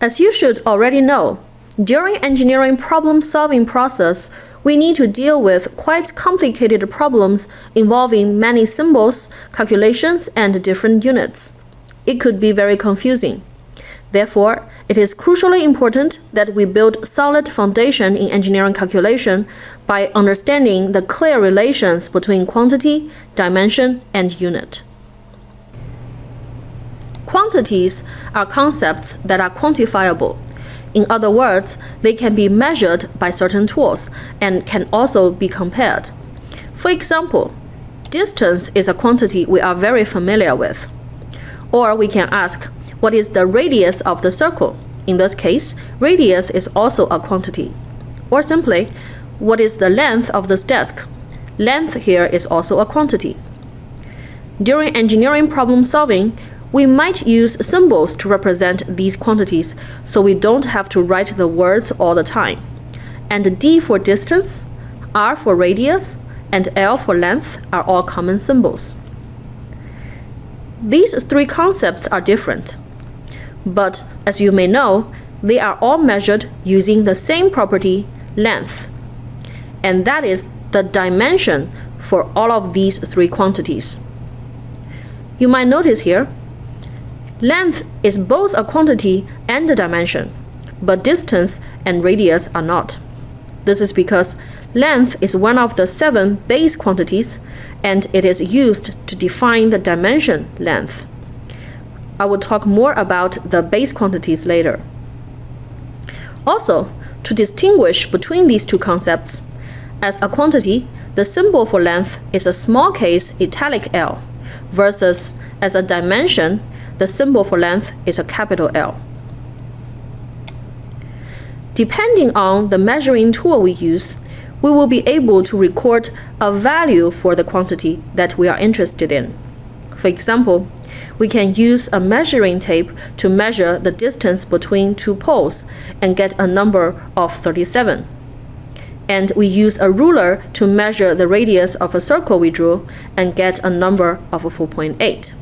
As you should already know, during engineering problem-solving process, we need to deal with quite complicated problems involving many symbols, calculations, and different units. It could be very confusing. Therefore, it is crucially important that we build solid foundation in engineering calculation by understanding the clear relations between quantity, dimension, and unit. Quantities are concepts that are quantifiable. In other words, they can be measured by certain tools and can also be compared. For example, distance is a quantity we are very familiar with. Or we can ask, what is the radius of the circle? In this case, radius is also a quantity. Or simply, what is the length of this desk? Length here is also a quantity. During engineering problem solving, we might use symbols to represent these quantities so we don't have to write the words all the time. And D for distance, R for radius, and L for length are all common symbols. These three concepts are different, but as you may know, they are all measured using the same property, length. And that is the dimension for all of these three quantities. You might notice here, length is both a quantity and a dimension, but distance and radius are not. This is because length is one of the 7 base quantities, and it is used to define the dimension length. I will talk more about the base quantities later. Also, to distinguish between these two concepts, as a quantity, the symbol for length is a small case italic L, versus as a dimension, the symbol for length is a capital L. Depending on the measuring tool we use, we will be able to record a value for the quantity that we are interested in. For example, we can use a measuring tape to measure the distance between two poles and get a number of 37. And we use a ruler to measure the radius of a circle we drew and get a number of 4.8.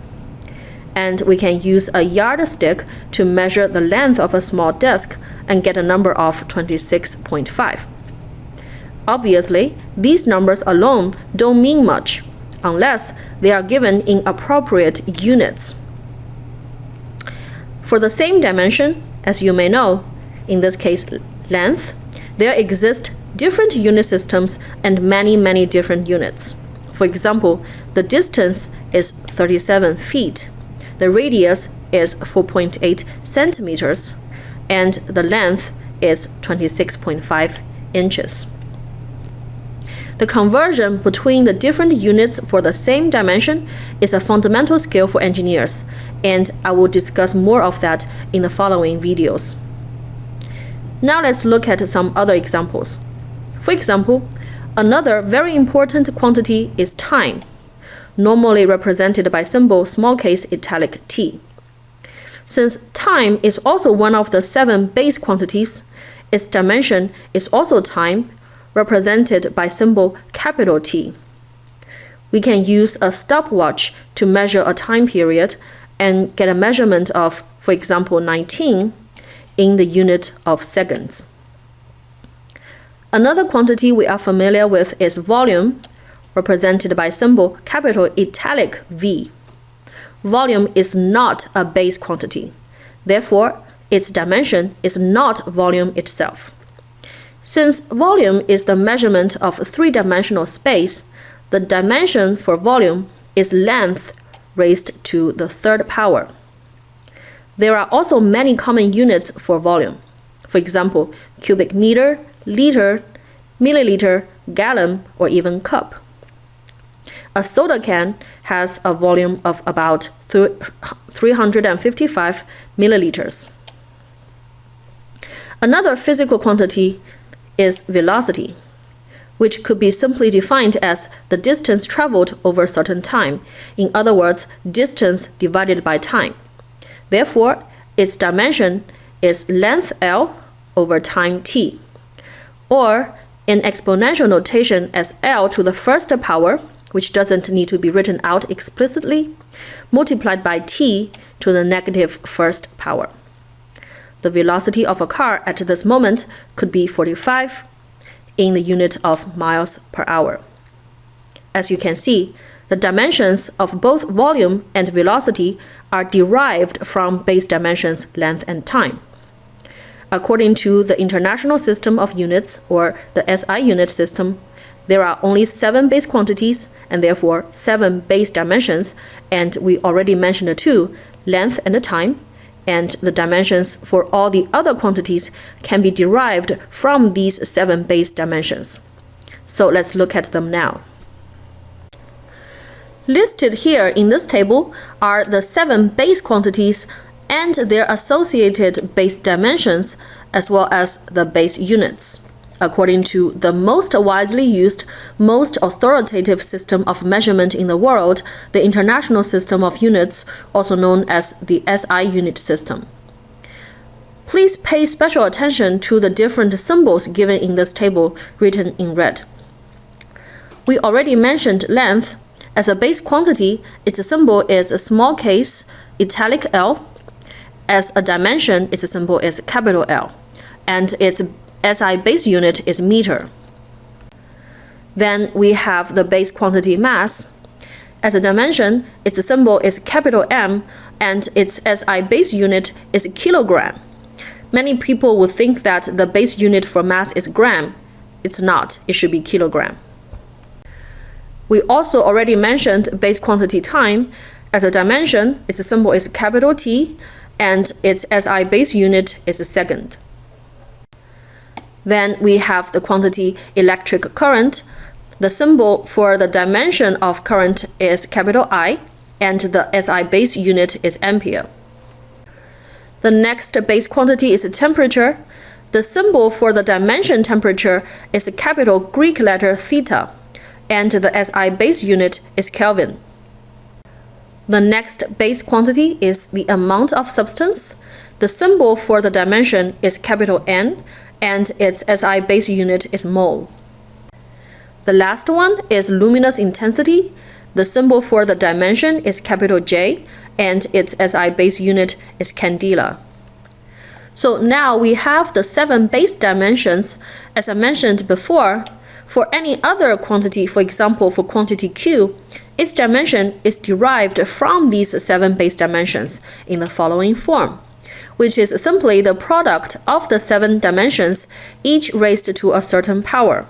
And we can use a yardstick to measure the length of a small desk and get a number of 26.5. Obviously, these numbers alone don't mean much, unless they are given in appropriate units. For the same dimension, as you may know, in this case length, there exist different unit systems and many different units. For example, the distance is 37 feet. The radius is 4.8 centimeters, and the length is 26.5 inches. The conversion between the different units for the same dimension is a fundamental skill for engineers, and I will discuss more of that in the following videos. Now let's look at some other examples. For example, another very important quantity is time, normally represented by symbol small case italic T. Since time is also one of the 7 base quantities, its dimension is also time, represented by symbol capital T. We can use a stopwatch to measure a time period and get a measurement of, for example, 19 in the unit of seconds. Another quantity we are familiar with is volume, represented by symbol capital italic V. Volume is not a base quantity. Therefore, its dimension is not volume itself. Since volume is the measurement of 3-dimensional space, the dimension for volume is length raised to the 3rd power. There are also many common units for volume. For example, cubic meter, liter, milliliter, gallon, or even cup. A soda can has a volume of about 355 milliliters. Another physical quantity is velocity, which could be simply defined as the distance traveled over a certain time. In other words, distance divided by time. Therefore, its dimension is length L over time t, or in exponential notation as L to the 1st power, which doesn't need to be written out explicitly, multiplied by t to the negative 1st power. the velocity of a car at this moment could be 45 in the unit of miles per hour. As you can see, the dimensions of both volume and velocity are derived from base dimensions length and time. According to the International System of Units, or the SI unit system, there are only 7 base quantities and therefore 7 base dimensions, and we already mentioned the 2, length and the time, and the dimensions for all the other quantities can be derived from these 7 base dimensions. So let's look at them now. Listed here in this table are the 7 base quantities and their associated base dimensions, as well as the base units, according to the most widely used, most authoritative system of measurement in the world, the International System of Units, also known as the SI unit system. Please pay special attention to the different symbols given in this table, written in red. We already mentioned length. As a base quantity, its symbol is a small case, italic L. As a dimension, its symbol is capital L, and its SI base unit is meter. Then we have the base quantity mass. As a dimension, its symbol is capital M, and its SI base unit is kilogram. Many people would think that the base unit for mass is gram. It's not, it should be kilogram. We also already mentioned base quantity time. As a dimension, its symbol is capital T, and its SI base unit is a second. Then we have the quantity electric current. The symbol for the dimension of current is capital I, and the SI base unit is ampere. The next base quantity is temperature. The symbol for the dimension temperature is a capital Greek letter theta, and the SI base unit is Kelvin. The next base quantity is the amount of substance. The symbol for the dimension is capital N, and its SI base unit is mole. The last one is luminous intensity. The symbol for the dimension is capital J, and its SI base unit is candela. So now we have the 7 base dimensions. As I mentioned before, for any other quantity, for example, for quantity Q, its dimension is derived from these 7 base dimensions in the following form, which is simply the product of the 7 dimensions, each raised to a certain power.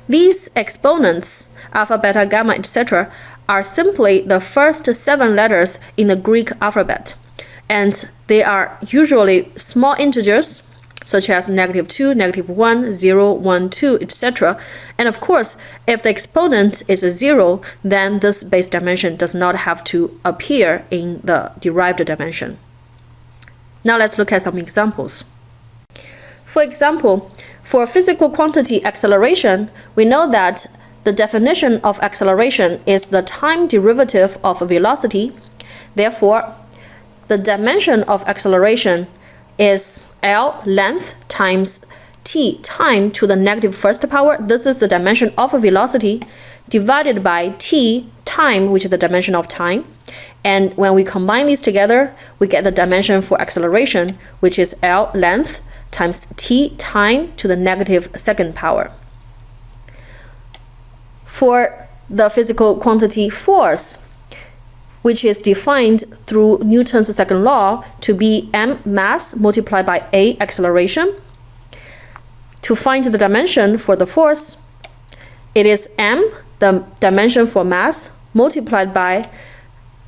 These exponents, alpha, beta, gamma, etc., are simply the first 7 letters in the Greek alphabet, and they are usually small integers, such as -2, -1, 0, 1, 2, etc. And of course, if the exponent is a 0, then this base dimension does not have to appear in the derived dimension. Now let's look at some examples. For example, for physical quantity acceleration, we know that the definition of acceleration is the time derivative of velocity. Therefore, the dimension of acceleration is L, length, times t, time to the negative first power. This is the dimension of a velocity, divided by t, time, which is the dimension of time. And when we combine these together, we get the dimension for acceleration, which is L, length, times t, time to the negative second power. For the physical quantity force, which is defined through Newton's second law to be m mass multiplied by a acceleration. To find the dimension for the force, it is m, the dimension for mass, multiplied by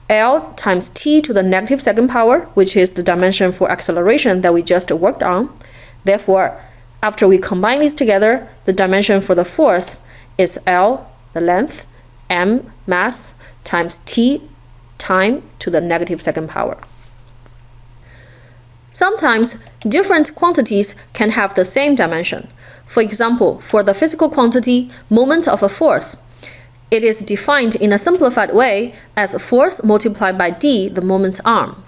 L times t to the negative second power, which is the dimension for acceleration that we just worked on. Therefore, after we combine these together, the dimension for the force is L, the length, m, mass, times t, time to the negative second power. Sometimes different quantities can have the same dimension. For example, for the physical quantity moment of a force, it is defined in a simplified way as force multiplied by d, the moment arm.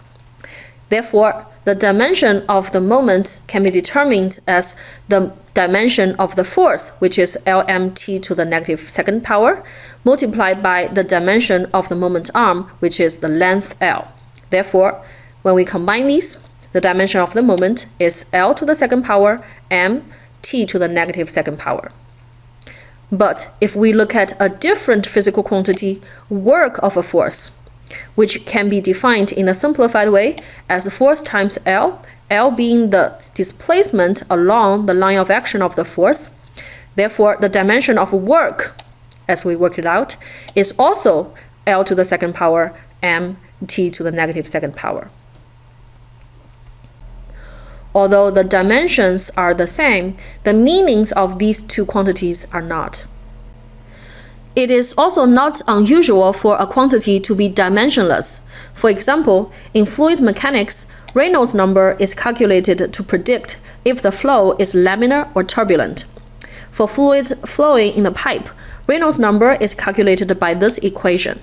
Therefore, the dimension of the moment can be determined as the dimension of the force, which is lmt to the negative second power, multiplied by the dimension of the moment arm, which is the length L. Therefore, when we combine these, the dimension of the moment is L to the second power m t to the negative second power. But if we look at a different physical quantity, work of a force, which can be defined in a simplified way as force times L, L being the displacement along the line of action of the force. Therefore, the dimension of work, as we work it out, is also L to the second power m t to the negative second power. Although the dimensions are the same, the meanings of these two quantities are not. It is also not unusual for a quantity to be dimensionless. For example, in fluid mechanics, Reynolds number is calculated to predict if the flow is laminar or turbulent. For fluids flowing in a pipe, Reynolds number is calculated by this equation.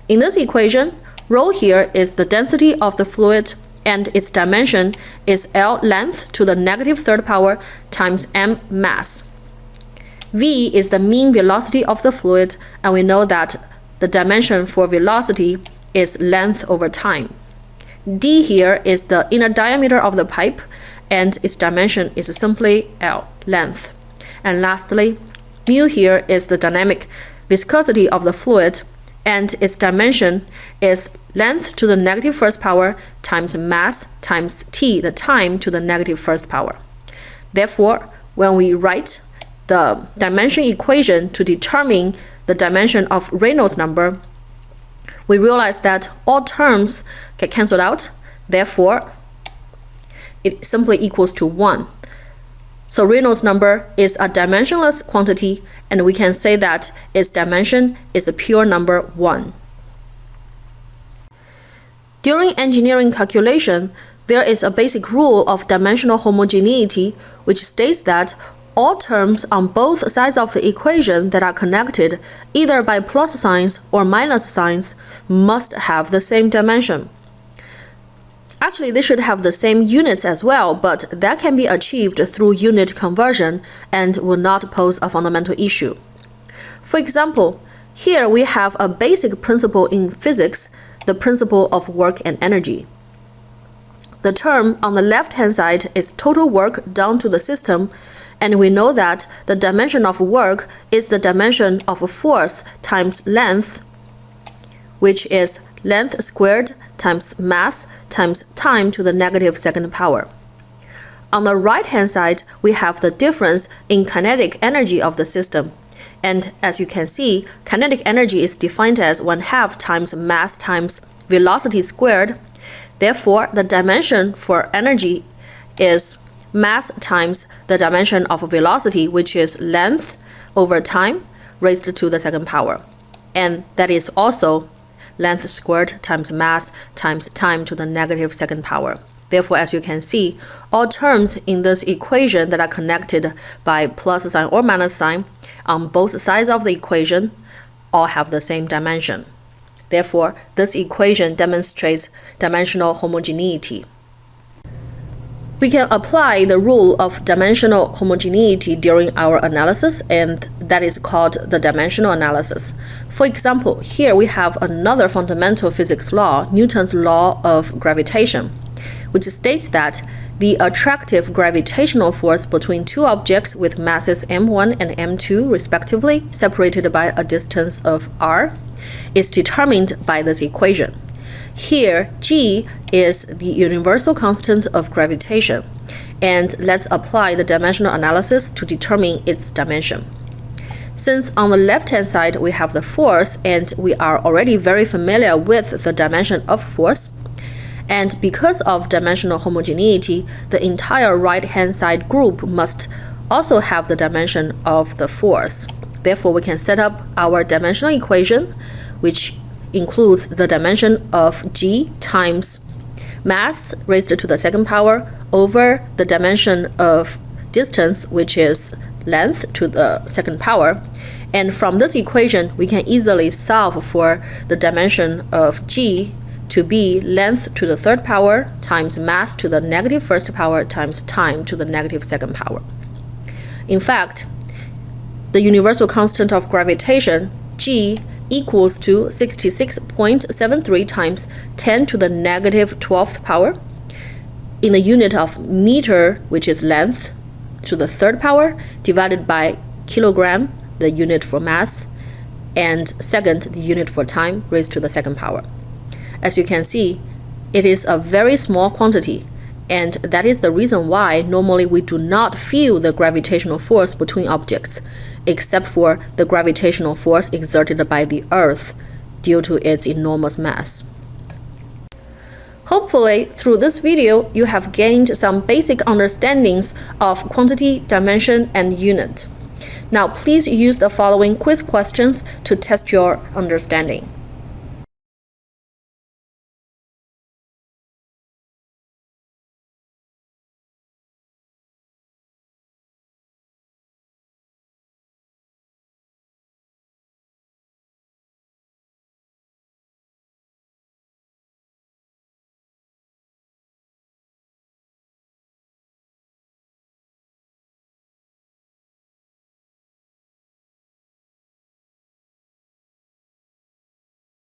In this equation, rho here is the density of the fluid and its dimension is L length to the negative third power times m mass. V is the mean velocity of the fluid, and we know that the dimension for velocity is length over time. D here is the inner diameter of the pipe, and its dimension is simply L, length. And lastly, mu here is the dynamic viscosity of the fluid, and its dimension is length to the negative first power times mass times t, the time, to the negative first power. Therefore, when we write the dimension equation to determine the dimension of Reynolds number, we realize that all terms get cancelled out. Therefore, it simply equals to 1. So Reynolds number is a dimensionless quantity, and we can say that its dimension is a pure number 1. During engineering calculation, there is a basic rule of dimensional homogeneity, which states that all terms on both sides of the equation that are connected either by plus signs or minus signs must have the same dimension. Actually, they should have the same units as well, but that can be achieved through unit conversion and will not pose a fundamental issue. For example, here we have a basic principle in physics, the principle of work and energy. The term on the left-hand side is total work done to the system, and we know that the dimension of work is the dimension of a force times length, which is length squared times mass times time to the negative second power. On the right-hand side, we have the difference in kinetic energy of the system. And as you can see, kinetic energy is defined as 1/2 times mass times velocity squared. Therefore, the dimension for energy is mass times the dimension of velocity, which is length over time raised to the second power. And that is also length squared times mass times time to the negative second power. Therefore, as you can see, all terms in this equation that are connected by plus sign or minus sign on both sides of the equation all have the same dimension. Therefore, this equation demonstrates dimensional homogeneity. We can apply the rule of dimensional homogeneity during our analysis, and that is called the dimensional analysis. For example, here we have another fundamental physics law, Newton's law of gravitation, which states that the attractive gravitational force between two objects with masses m1 and m2 respectively, separated by a distance of r, is determined by this equation. Here, G is the universal constant of gravitation, and let's apply the dimensional analysis to determine its dimension. Since on the left-hand side we have the force, and we are already very familiar with the dimension of force, and because of dimensional homogeneity, the entire right-hand side group must also have the dimension of the force. Therefore, we can set up our dimensional equation, which includes the dimension of G times mass raised to the second power over the dimension of distance, which is length to the second power. And from this equation, we can easily solve for the dimension of G to be length to the third power times mass to the negative first power times time to the negative second power. In fact, the universal constant of gravitation, G, equals to 66.73 times 10 to the negative 12th power. in the unit of meter, which is length, to the third power, divided by kilogram, the unit for mass, and second, the unit for time, raised to the second power. As you can see, it is a very small quantity, and that is the reason why normally we do not feel the gravitational force between objects, except for the gravitational force exerted by the Earth due to its enormous mass. Hopefully, through this video, you have gained some basic understandings of quantity, dimension, and unit. Now, please use the following quiz questions to test your understanding.